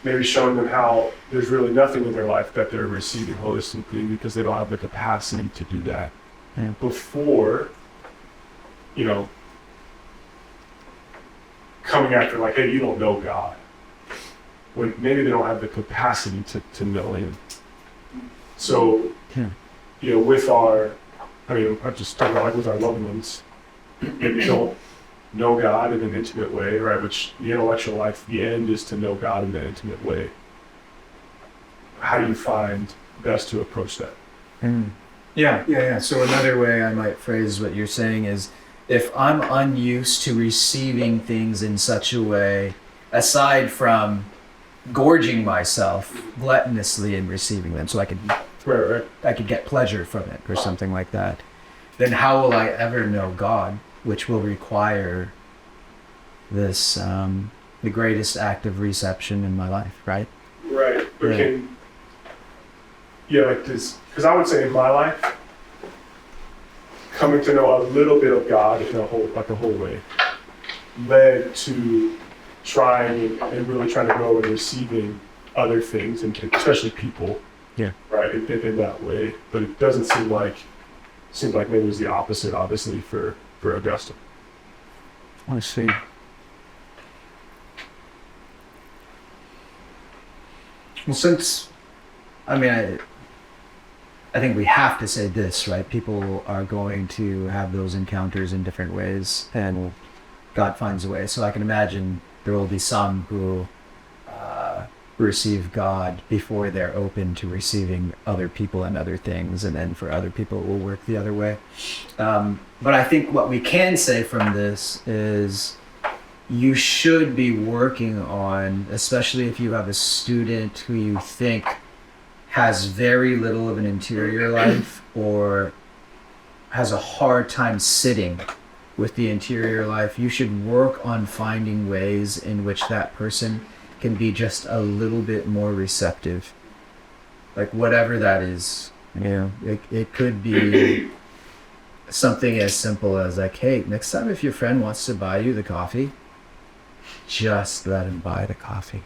maybe showing them how there's really nothing in their life that they're receiving holistically because they don't have the capacity to do that before, coming after like, hey, you don't know God, when maybe they don't have the capacity to know Him. So, with I'm just talking about like with our loved ones, maybe they don't know God in an intimate way, right? Which the intellectual life, the end is to know God in an intimate way. How do you find best to approach that? Yeah. So another way I might phrase what you're saying is, if I'm unused to receiving things in such a way, aside from gorging myself gluttonously in receiving them, so I could get pleasure from it or something like that, then how will I ever know God, which will require this the greatest act of reception in my life, right? Right. But like this, because I would say in my life, coming to know a little bit of God in a whole way, led to trying and really trying to grow in receiving other things, and especially people. Yeah. Right. In that way, but it doesn't seem like maybe it was the opposite, obviously, for Augustine. I see. Well, since, I think we have to say this, right? People are going to have those encounters in different ways, and God finds a way. So I can imagine there will be some who receive God before they're open to receiving other people and other things, and then for other people it will work the other way. But I think what we can say from this is you should be working on, especially if you have a student who you think has very little of an interior life or has a hard time sitting with the interior life, you should work on finding ways in which that person can be just a little bit more receptive. Like whatever that is, it could be something as simple as like, hey, next time if your friend wants to buy you the coffee, just let him buy the coffee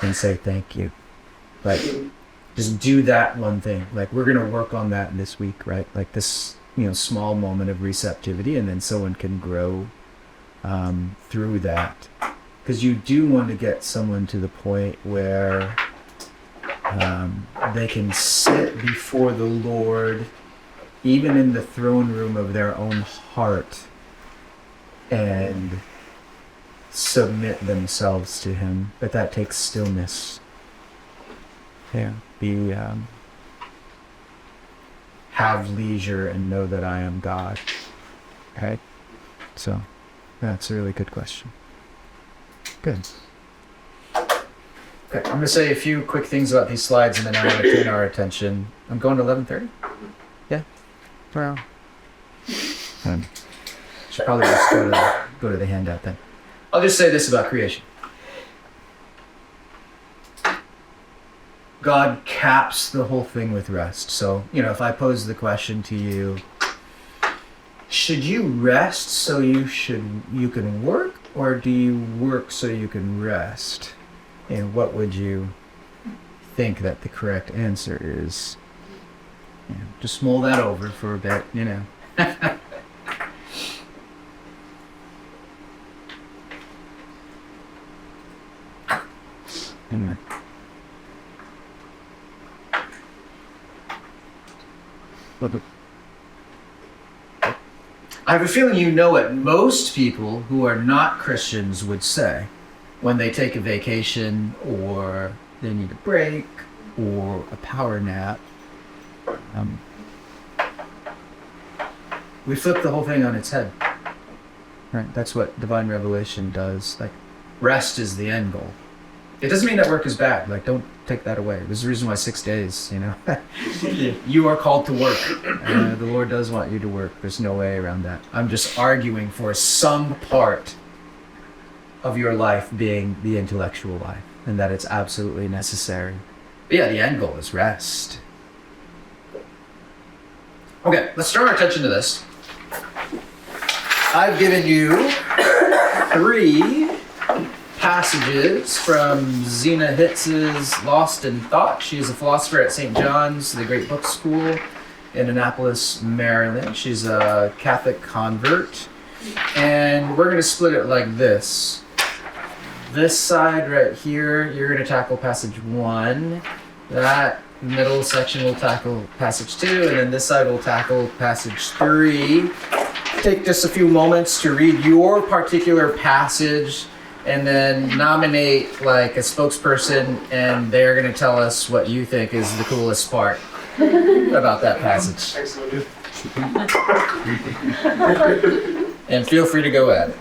and say thank you. But just do that one thing. Like, we're going to work on that this week, right? Like this, small moment of receptivity, and then someone can grow through that. Because you do want to get someone to the point where they can sit before the Lord, even in the throne room of their own heart, and submit themselves to Him. But that takes stillness. Yeah, have leisure and know that I am God. Okay? So, that's a really good question. Good. Okay, I'm going to say a few quick things about these slides, and then I'm going to turn our attention. I'm going to 11:30? Yeah? Well, should probably just go to the handout then. I'll just say this about creation. God caps the whole thing with rest. So, if I pose the question to you, should you rest so you can work, or do you work so you can rest? And what would you think that the correct answer is? Just mull that over for a bit, Amen. I have a feeling you know what most people who are not Christians would say when they take a vacation, or they need a break, or a power nap. We flip the whole thing on its head. Right? That's what divine revelation does. Like, rest is the end goal. It doesn't mean that work is bad. Like, don't take that away. There's a reason why 6 days, You are called to work. The Lord does want you to work. There's no way around that. I'm just arguing for some part of your life being the intellectual life, and that it's absolutely necessary. But yeah, the end goal is rest. Okay, let's turn our attention to this. I've given you 3 passages from Zena Hitz's Lost in Thought. She's a philosopher at St. John's, the Great Book School in Annapolis, Maryland. She's a Catholic convert. And we're going to split it like this. This side right here, you're going to tackle passage 1. That middle section will tackle passage 2. And then this side will tackle passage 3. Take just a few moments to read your particular passage, and then nominate like a spokesperson, and they're going to tell us what you think is the coolest part about that passage. And feel free to go at it.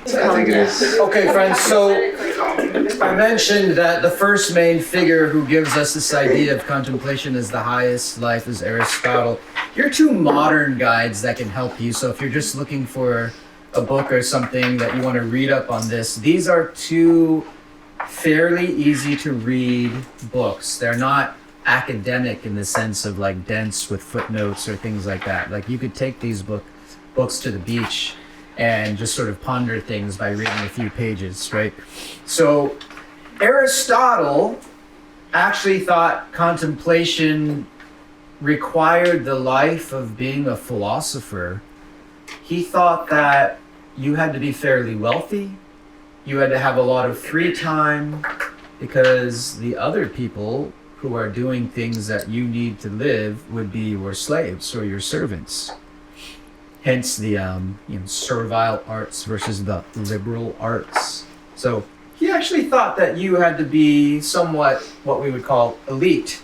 I think it is. Okay, friends, so I mentioned that the first main figure who gives us this idea of contemplation as the highest life is Aristotle. Here are 2 modern guides that can help you. So if you're just looking for a book or something that you want to read up on this, these are 2 fairly easy to read books. They're not academic in the sense of like dense with footnotes or things like that. Like, you could take these books to the beach and just sort of ponder things by reading a few pages, right? So Aristotle actually thought contemplation required the life of being a philosopher. He thought that you had to be fairly wealthy, you had to have a lot of free time, because the other people who are doing things that you need to live would be your slaves or your servants. Hence the servile arts versus the liberal arts. So he actually thought that you had to be somewhat what we would call elite.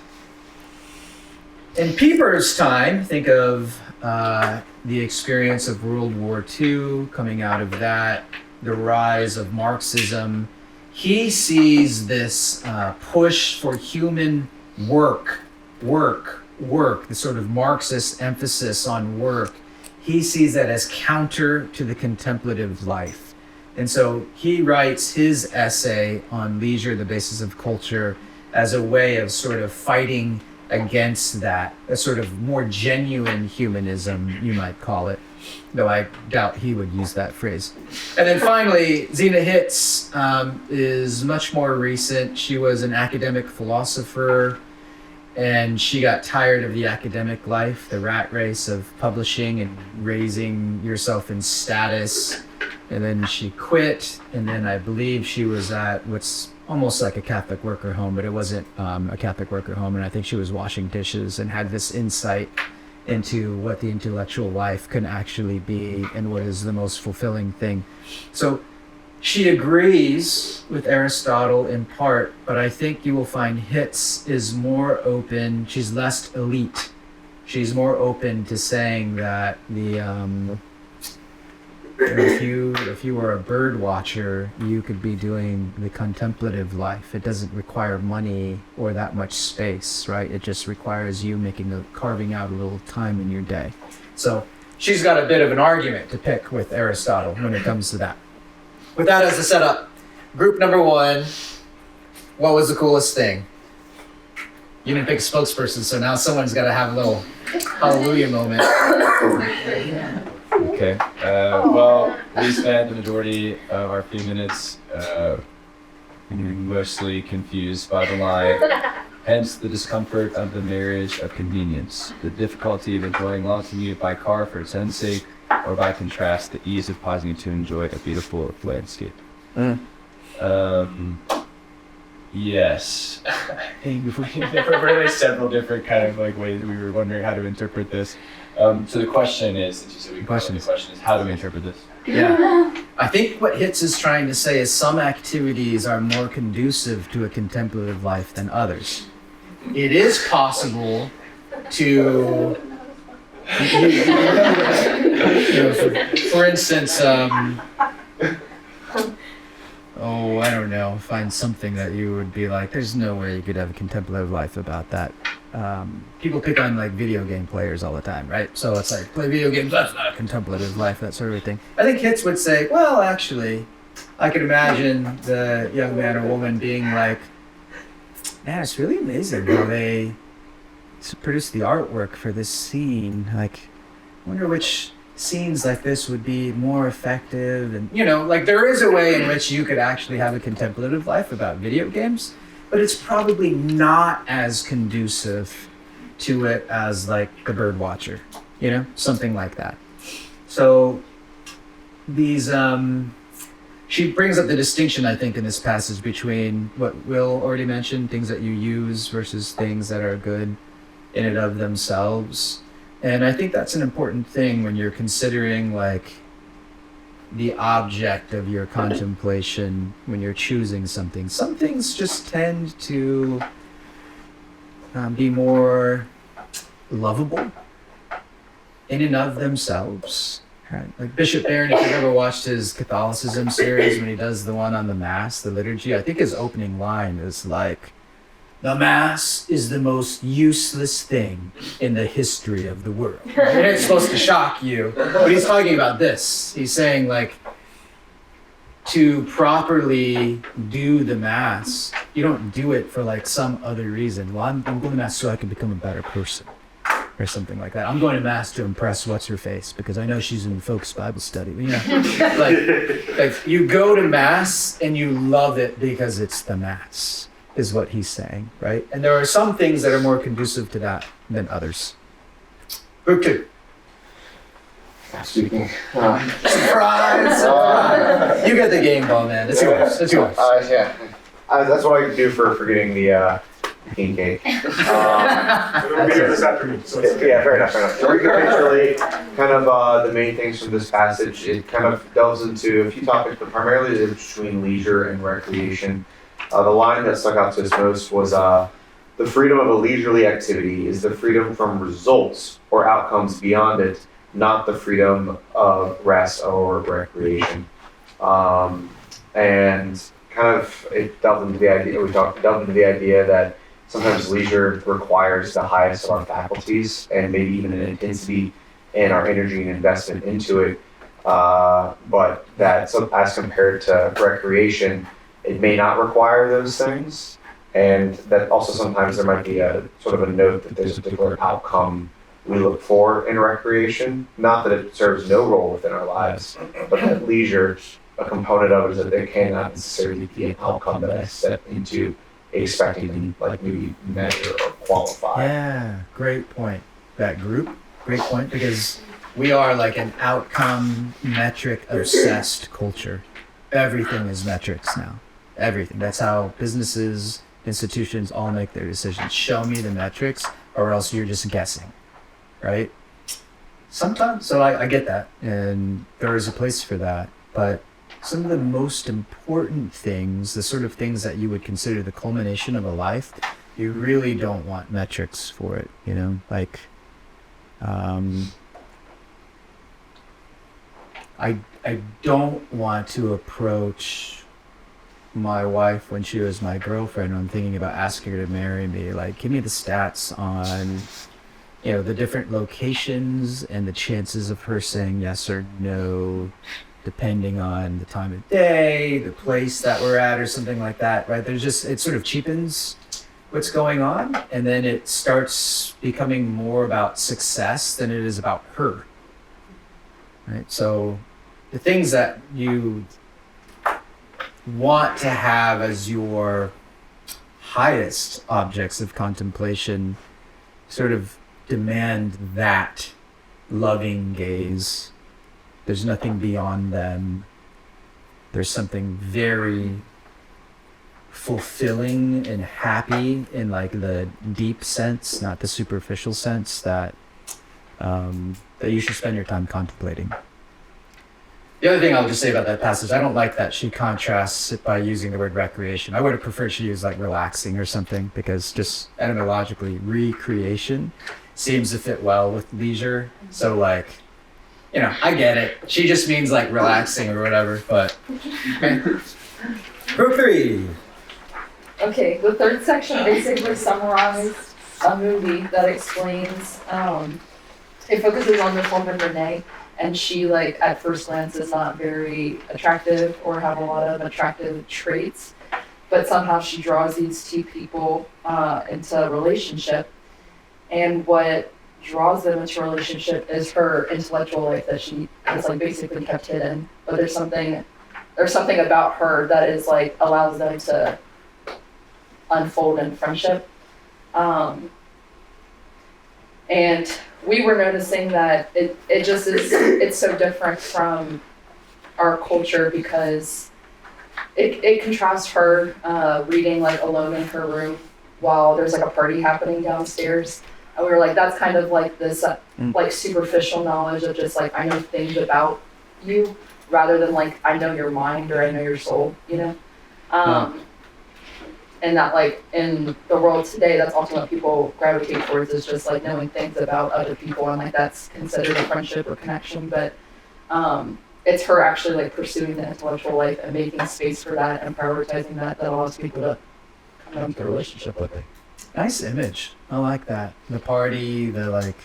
In Pieper's time, think of the experience of World War II, coming out of that, the rise of Marxism. He sees this push for human work, the sort of Marxist emphasis on work. He sees that as counter to the contemplative life. And so he writes his essay on Leisure, the Basis of Culture, as a way of sort of fighting against that, a sort of more genuine humanism, you might call it. though I doubt he would use that phrase. And then finally, Zena Hitz is much more recent. She was an academic philosopher, and she got tired of the academic life, the rat race of publishing and raising yourself in status. And then she quit, and then I believe she was at what's almost like a Catholic worker home, but it wasn't a Catholic worker home, and I think she was washing dishes and had this insight into what the intellectual life can actually be and what is the most fulfilling thing. So she agrees with Aristotle in part, but I think you will find Hitz is more open. She's less elite. She's more open to saying that if you were a bird watcher, you could be doing the contemplative life. It doesn't require money or that much space, right? It just requires you carving out a little time in your day. So she's got a bit of an argument to pick with Aristotle when it comes to that. With that as a setup, group number 1, what was the coolest thing? You didn't pick a spokesperson, so now someone's got to have a little hallelujah moment. Okay. Well, we spent the majority of our few minutes mostly confused by the line. Hence the discomfort of the marriage of convenience, the difficulty of enjoying long commute by car for its own sake, or by contrast, the ease of pausing to enjoy a beautiful landscape. Yes. There were really several different kind of like ways we were wondering how to interpret this. So the question is, since you said the question is, how do we interpret this? Yeah. I think what Hitz is trying to say is some activities are more conducive to a contemplative life than others. It is possible to, for instance, I don't know, find something that you would be like, there's no way you could have a contemplative life about that. People pick on like video game players all the time, right? So it's like, play video games, that's not a contemplative life, that sort of thing. I think Hitz would say, well, actually, I could imagine the young man or woman being like, man, it's really amazing how they produce the artwork for this scene. Like, I wonder which scenes like this would be more effective. And, like there is a way in which you could actually have a contemplative life about video games, but it's probably not as conducive to it as like the bird watcher, something like that. So these, she brings up the distinction, I think, in this passage between what Will already mentioned, things that you use versus things that are good in and of themselves. And I think that's an important thing when you're considering like the object of your contemplation when you're choosing something. Some things just tend to be more lovable in and of themselves. Right? Like Bishop Barron, if you've ever watched his Catholicism series, when he does the one on the Mass, the liturgy, I think his opening line is like, the Mass is the most useless thing in the history of the world. And it's supposed to shock you, but he's talking about this. He's saying like, to properly do the Mass, you don't do it for like some other reason. Well, I'm going to Mass so I can become a better person, or something like that. I'm going to Mass to impress what's-her-face because I know she's in folks Bible study. Like you go to Mass and you love it because it's the Mass, is what he's saying, right? And there are some things that are more conducive to that than others. Group 2. Speaking. Surprise! You get the game ball, man. It's yours. It's yours. Yeah. That's what I could do for getting the king cake. It'll be here this afternoon. So Yeah, fair enough. To recapitulate kind of the main things from this passage, it kind of delves into a few topics, but primarily the difference between leisure and recreation. The line that stuck out to us most was the freedom of a leisurely activity is the freedom from results or outcomes beyond it, not the freedom of rest or recreation. And kind of it delved into the idea that sometimes leisure requires the highest of our faculties and maybe even an intensity in our energy and investment into it. But that as compared to recreation, it may not require those things. And that also sometimes there might be a sort of a note that there's a particular outcome we look for in recreation. Not that it serves no role within our lives, but that leisure, a component of it is that there cannot necessarily be an outcome that I step into expecting to like maybe measure or qualify. Yeah, great point. That group, great point, because we are like an outcome metric obsessed culture. Everything is metrics now. Everything. That's how businesses, institutions all make their decisions. Show me the metrics or else you're just guessing. Right? Sometimes, so I get that, and there is a place for that, but some of the most important things, the sort of things that you would consider the culmination of a life, you really don't want metrics for it, you know? Like, I don't want to approach my wife when she was my girlfriend. I'm thinking about asking her to marry me. Like, give me the stats on, you know, the different locations and the chances of her saying yes or no, depending on the time of day, the place that we're at, or something like that, right? There's just, it sort of cheapens what's going on, and then it starts becoming more about success than it is about her, right? So the things that you want to have as your highest objects of contemplation sort of demand that loving gaze. There's nothing beyond them. There's something very fulfilling and happy in like the deep sense, not the superficial sense, that that you should spend your time contemplating. The other thing I'll just say about that passage, I don't like that she contrasts it by using the word recreation. I would have preferred she used like relaxing or something, because just etymologically, recreation seems to fit well with leisure. So like, you know, I get it. She just means like relaxing or whatever, but Group 3. Okay, the third section basically summarized a movie that explains, it focuses on this woman, Renee, and she, like, at first glance is not very attractive or have a lot of attractive traits, but somehow she draws these two people into a relationship, and what draws them into a relationship is her intellectual life that she has, like, basically kept hidden, but there's something about her that is, like, allows them to unfold in friendship. And we were noticing that it just is, it's so different from our culture, because it contrasts her reading like alone in her room while there's like a party happening downstairs. And we were like, that's kind of like this like superficial knowledge of just like, I know things about you, rather than like, I know your mind or I know your soul, you know? And that, like, in the world today, that's also what people gravitate towards, is just, like, knowing things about other people, and, like, that's considered a friendship or connection, but it's her actually, like, pursuing the intellectual life and making space for that and prioritizing that allows people to come into a relationship with it. Nice image. I like that. The party, the, like,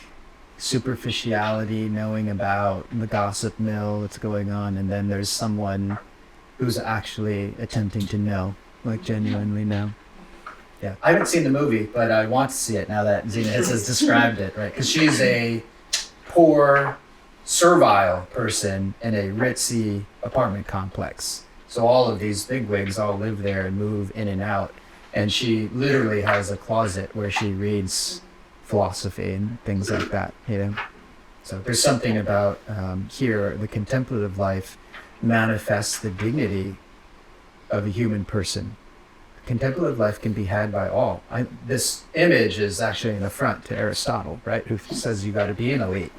superficiality, knowing about the gossip mill that's going on, and then there's someone who's actually attempting to know. Like genuinely know. Yeah, I haven't seen the movie, but I want to see it now that Zena has described it, right? Because she's a poor, servile person in a ritzy apartment complex. So all of these bigwigs all live there and move in and out. And she literally has a closet where she reads philosophy and things like that, you know? So there's something about here, the contemplative life manifests the dignity of a human person. Contemplative life can be had by all. This image is actually an affront to Aristotle, right? Who says you got to be an elite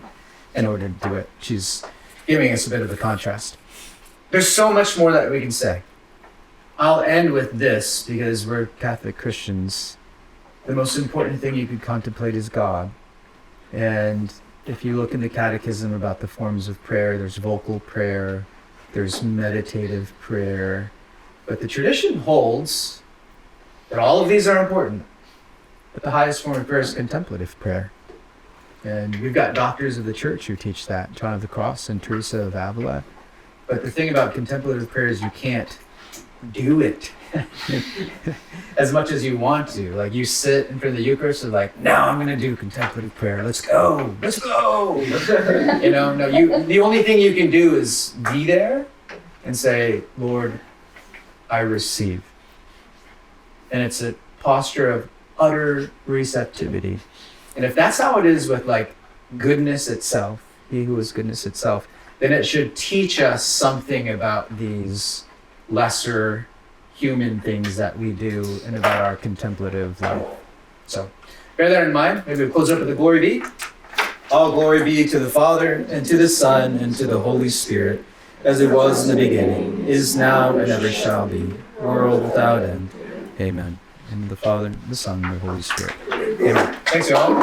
in order to do it. She's giving us a bit of a contrast. There's so much more that we can say. I'll end with this, because we're Catholic Christians. The most important thing you could contemplate is God. And if you look in the Catechism about the forms of prayer, there's vocal prayer, there's meditative prayer. But the tradition holds that all of these are important, but the highest form of prayer is contemplative prayer. And we've got doctors of the church who teach that, John of the Cross and Teresa of Avila. But the thing about contemplative prayer is you can't do it as much as you want to. Like you sit in front of the Eucharist and like, now I'm gonna do contemplative prayer. Let's go. You know, no, the only thing you can do is be there and say, Lord, I receive. And it's a posture of utter receptivity. And if that's how it is with like goodness itself, he who is goodness itself, then it should teach us something about these lesser human things that we do and about our contemplative life. So bear that in mind. Maybe we'll close up with the glory be. All glory be to the Father, and to the Son, and to the Holy Spirit, as it was in the beginning, is now, and ever shall be, world without end. Amen. In the Father, the Son, and the Holy Spirit. Amen. Thanks, y'all.